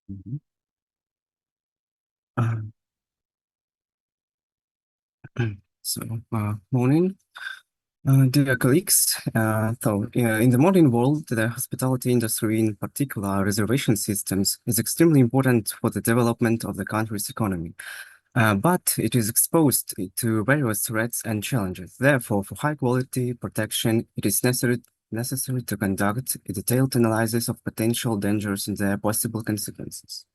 Mhm. Uh, so, morning, dear colleagues. In the modern world, the hospitality industry, in particular reservation systems, is extremely important for the development of the country's economy. But it is exposed to various threats and challenges. Therefore, for high quality protection, it is necessary to conduct a detailed analysis of potential dangers and their possible consequences.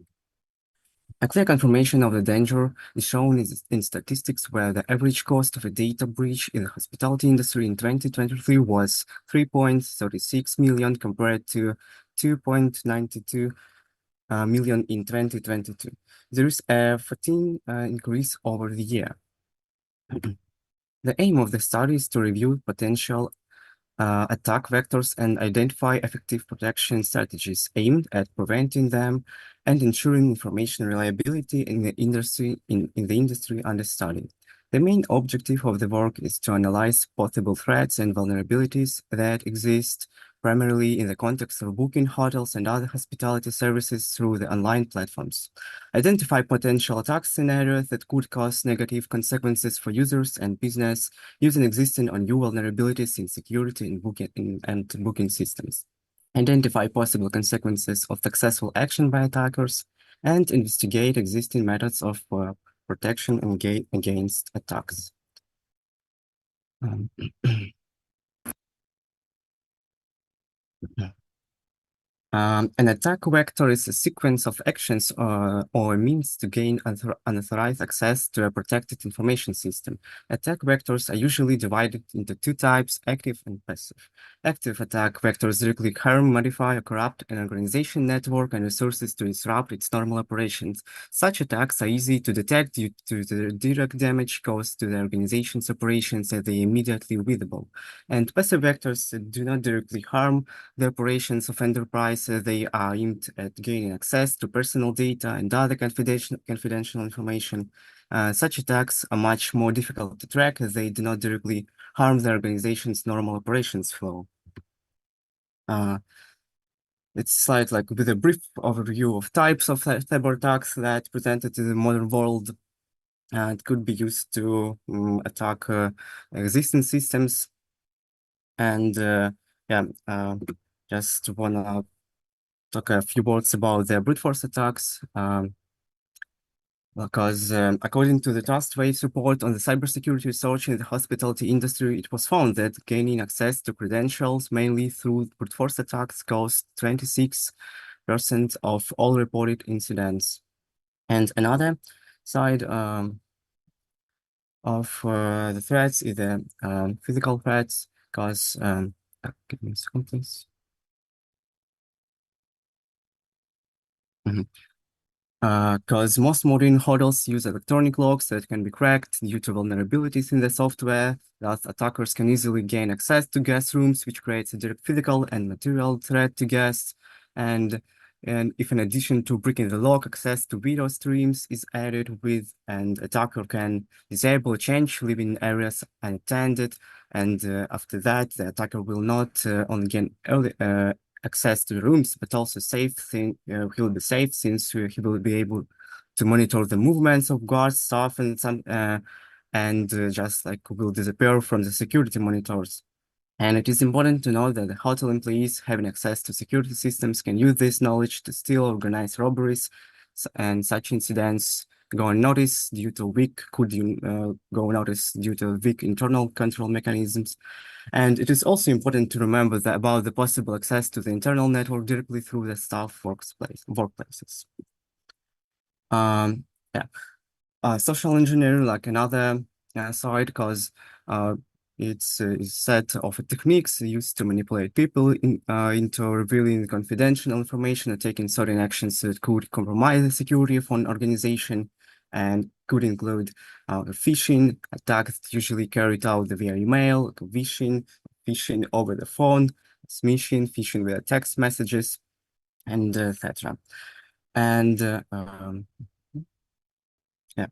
A clear confirmation of the danger is shown in statistics where the average cost of a data breach in the hospitality industry in 2023 was 3.36 million compared to 2.92 million in 2022. There is a 14 increase over the year. The aim of the study is to review potential attack vectors and identify effective protection strategies aimed at preventing them and ensuring information reliability in the industry under study. The main objective of the work is to analyze possible threats and vulnerabilities that exist primarily in the context of booking hotels and other hospitality services through the online platforms. Identify potential attack scenarios that could cause negative consequences for users and business using existing or new vulnerabilities in security and booking systems. Identify possible consequences of successful action by attackers and investigate existing methods of protection against attacks. Um, an attack vector is a sequence of actions or means to gain unauthorized access to a protected information system. Attack vectors are usually divided into two types, active and passive. Active attack vectors directly harm, modify, or corrupt an organization network and resources to disrupt its normal operations. Such attacks are easy to detect due to the direct damage caused to the organization's operations as they are immediately visible. And passive vectors do not directly harm the operations of enterprise. They are aimed at gaining access to personal data and other confidential information. Such attacks are much more difficult to track as they do not directly harm the organization's normal operations flow. It's slide like with a brief overview of types of cyber attacks that presented to the modern world. It could be used to attack existing systems. And yeah, just wanna talk a few words about the brute force attacks. Because according to the Trust Waves report on the cybersecurity research in the hospitality industry, it was found that gaining access to credentials, mainly through brute force attacks, caused 26% of all reported incidents. And another side of the threats is the physical threats, because, give me a second, please. Mhm. Because most modern hotels use electronic locks that can be cracked due to vulnerabilities in the software. Thus, attackers can easily gain access to guest rooms, which creates a direct physical and material threat to guests. And, and if in addition to breaking the lock, access to video streams is added with, and attacker can disable change, leaving areas unattended. And after that, the attacker will not only gain access to the rooms, but also he will be safe since he will be able to monitor the movements of guards, staff, and just like will disappear from the security monitors. And it is important to know that the hotel employees having access to security systems can use this knowledge to still organize robberies, and such incidents go unnoticed due to weak internal control mechanisms. And it is also important to remember that about the possible access to the internal network directly through the staff workplaces. Um, yeah, social engineering, like another side, because it's a set of techniques used to manipulate people into revealing confidential information and taking certain actions that could compromise the security of an organization, and could include phishing attacks usually carried out via email, like phishing over the phone, smishing, phishing via text messages, and etc. And yeah,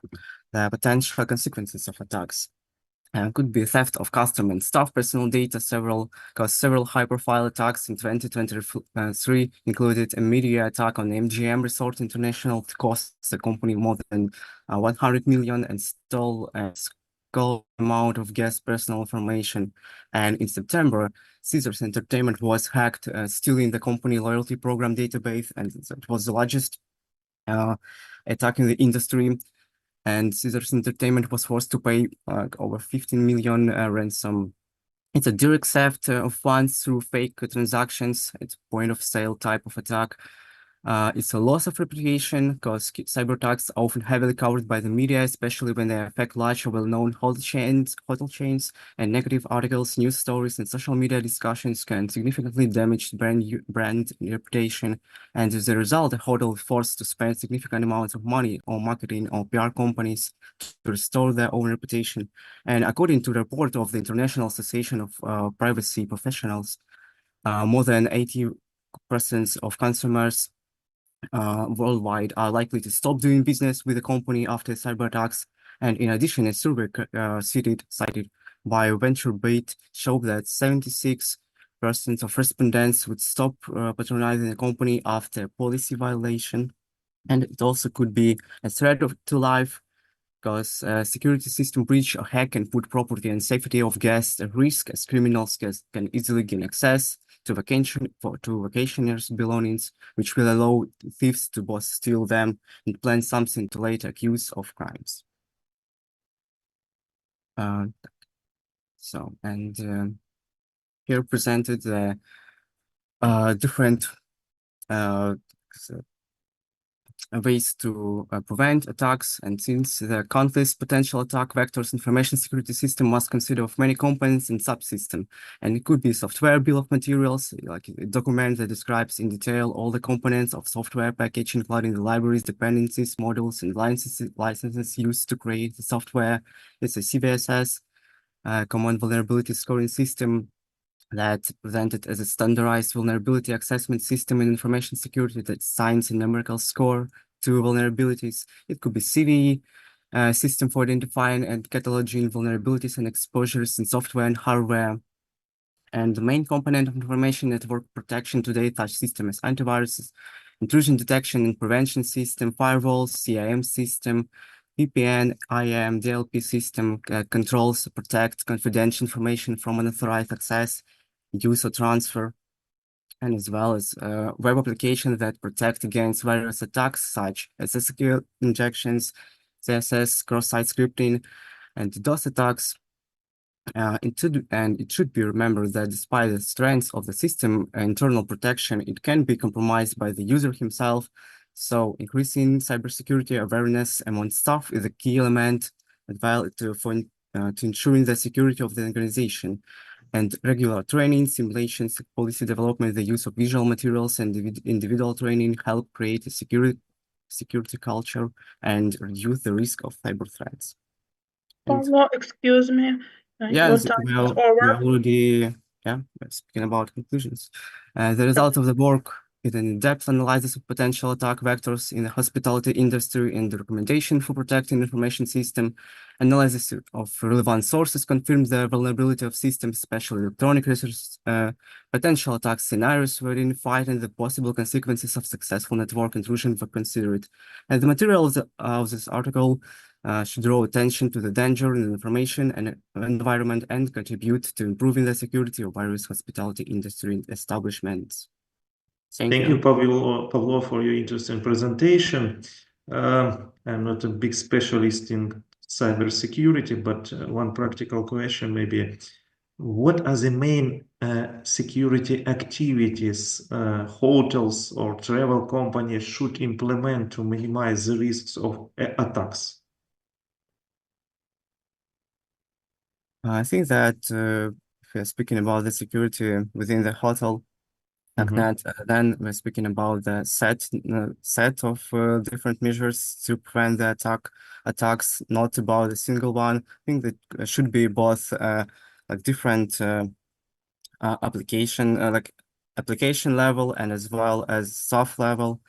the potential consequences of attacks. Could be theft of customer and staff personal data. Several high-profile attacks in 2023 included a media attack on MGM Resort International that cost the company more than 100 million and stole a skull amount of guest personal information. And in September, Caesars Entertainment was hacked, stealing the company loyalty program database, and it was the largest attack in the industry. And Caesars Entertainment was forced to pay over 15 million ransom. It's a direct theft of funds through fake transactions. It's point of sale type of attack. It's a loss of reputation because cyber attacks are often heavily covered by the media, especially when they affect large or well-known hotel chains, and negative articles, news stories, and social media discussions can significantly damage brand reputation. And as a result, the hotel is forced to spend significant amounts of money on marketing or PR companies to restore their own reputation. And according to the report of the International Association of Privacy Professionals, more than 80% of consumers worldwide are likely to stop doing business with the company after cyber attacks. And in addition, a survey cited by VentureBeat showed that 76% of respondents would stop patronizing the company after policy violation. And it also could be a threat to life because security system breach or hack can put property and safety of guests at risk, as criminals can easily gain access to vacationers' belongings, which will allow thieves to both steal them and plan something to later accuse of crimes. Here presented the different ways to prevent attacks. And since the countless potential attack vectors, information security system must consider of many components and subsystem. And it could be software bill of materials, like a document that describes in detail all the components of software package, including the libraries, dependencies, modules, and licenses used to create the software. It's a CVSS, Common Vulnerability Scoring System, that presented as a standardized vulnerability assessment system in information security that assigns a numerical score to vulnerabilities. It could be CVE, system for identifying and cataloging vulnerabilities and exposures in software and hardware. And the main component of information network protection today such systems as antiviruses, intrusion detection and prevention system, firewalls, CIM system, VPN, IAM, DLP system controls protect confidential information from unauthorized access, use or transfer, and as well as web applications that protect against various attacks such as SQL injections, CSS, cross-site scripting, and DOS attacks. It should be remembered that despite the strength of the system internal protection, it can be compromised by the user himself. So increasing cybersecurity awareness among staff is a key element to ensuring the security of the organization. And regular training, simulations, policy development, the use of visual materials, and individual training help create a security culture and reduce the risk of cyber threats. Pablo, excuse me. Your Yes, time is we're over. already speaking about conclusions. The result of the work is an in-depth analysis of potential attack vectors in the hospitality industry and the recommendation for protecting information system. Analysis of relevant sources confirms the vulnerability of systems, especially electronic resources. Potential attack scenarios were identified and the possible consequences of successful network intrusion were considered. And the material of this article should draw attention to the danger in the information and environment and contribute to improving the security of various hospitality industry establishments. Thank you, Pavlo, for your interesting presentation. I'm not a big specialist in cybersecurity, but one practical question maybe. What are the main security activities hotels or travel companies should implement to minimize the risks of attacks? I think that if we're speaking about the security within the hotel, then we're speaking about the set of different measures to prevent the attacks, not about a single one. I think that should be both like different application level and as well as soft level.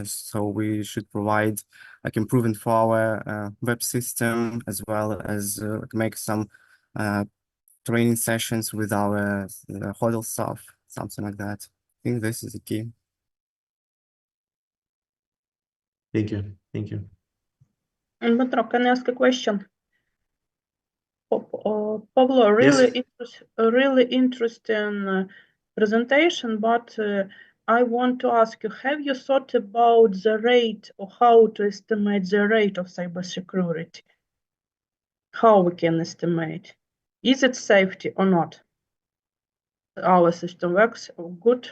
So we should provide like improving for our web system, as well as make some training sessions with our HODL staff, something like that. I think this is the key. Thank you. Thank you. Dmitro, can I ask a question? Pablo, really, Yes. really interesting presentation, but I want to ask you, have you thought about the rate or how to estimate the rate of cybersecurity? How we can estimate? Is it safety or not? Our system works good,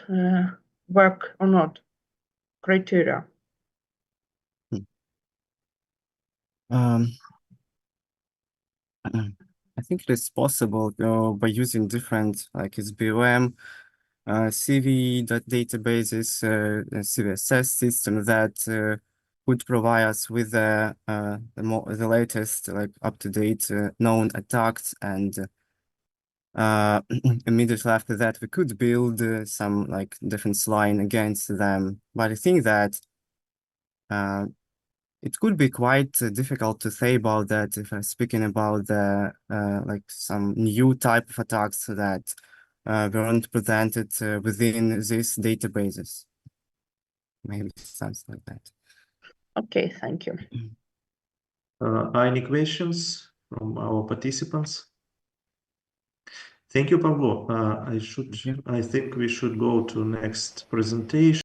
work or not? Criteria. I think it is possible by using different, like SBOM, CV databases, CVSS system that would provide us with the latest, like up-to-date known attacks, and immediately after that we could build some like defense line against them. But I think that it could be quite difficult to say about that if I'm speaking about the like some new type of attacks that weren't presented within these databases. Maybe something like that. Okay, thank you. Are any questions from our participants? Thank you, Pablo. I think we should go to next presentation.